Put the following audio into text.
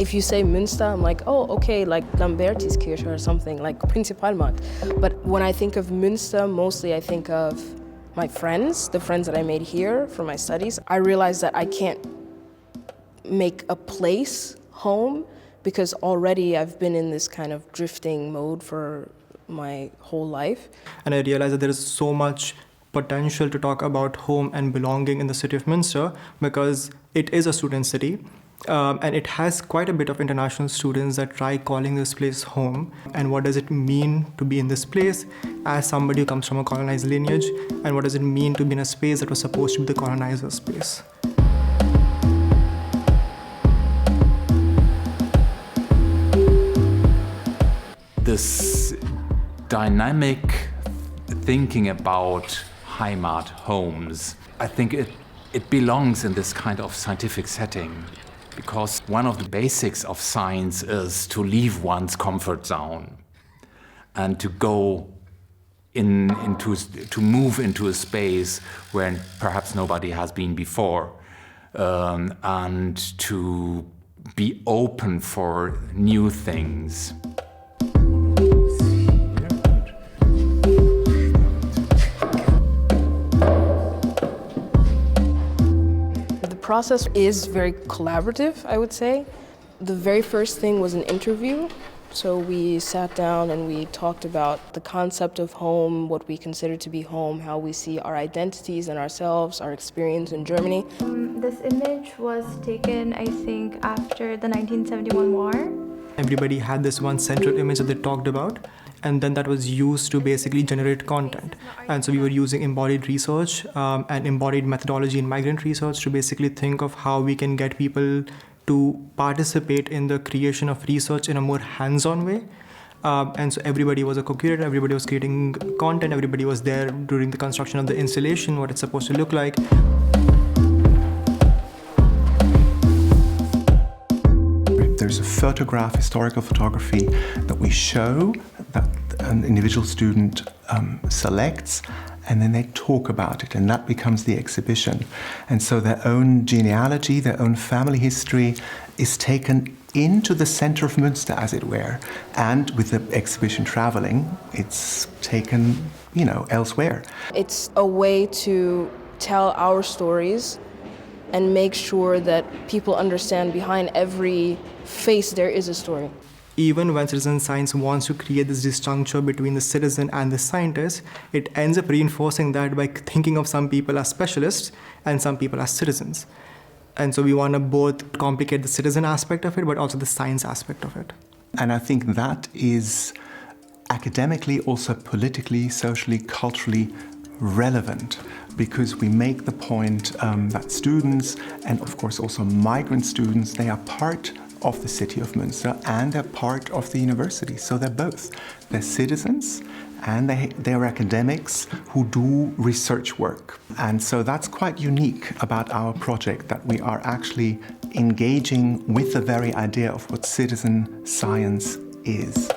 If you say Münster, I'm like, oh, okay, like Lambertiskirche or something, like Prinzipalmarkt. But when I think of Münster, mostly I think of my friends, the friends that I made here for my studies. I realized that I can't make a place home because already I've been in this kind of drifting mode for my whole life. And I realized that there is so much potential to talk about home and belonging in the city of Münster because it is a student city. And it has quite a bit of international students that try calling this place home. And what does it mean to be in this place as somebody who comes from a colonized lineage? And what does it mean to be in a space that was supposed to be the colonizer's space? This dynamic thinking about Heimat, homes, I think it belongs in this kind of scientific setting. Because one of the basics of science is to leave one's comfort zone and to go to move into a space where perhaps nobody has been before, and to be open for new things. The process is very collaborative, I would say. The very first thing was an interview. So we sat down and we talked about the concept of home, what we consider to be home, how we see our identities and ourselves, our experience in Germany. This image was taken, I think, after the 1971 war. Everybody had this one central image that they talked about, and then that was used to basically generate content. And so we were using embodied research and embodied methodology in migrant research to basically think of how we can get people to participate in the creation of research in a more hands-on way. And so everybody was a co-curator, everybody was creating content, everybody was there during the construction of the installation, what it's supposed to look like. There's a photograph, historical photography, that we show, that an individual student selects, and then they talk about it, and that becomes the exhibition. And so their own genealogy, their own family history is taken into the center of Münster, as it were. And with the exhibition traveling, it's taken, elsewhere. It's a way to tell our stories and make sure that people understand behind every face there is a story. Even when citizen science wants to create this disjuncture between the citizen and the scientist, it ends up reinforcing that by thinking of some people as specialists and some people as citizens. And so we want to both complicate the citizen aspect of it, but also the science aspect of it. And I think that is academically, also politically, socially, culturally relevant, because we make the point that students, and of course also migrant students, they are part of the city of Münster and they're part of the university. So they're both. They're citizens and they're academics who do research work. And so that's quite unique about our project, that we are actually engaging with the very idea of what citizen science is.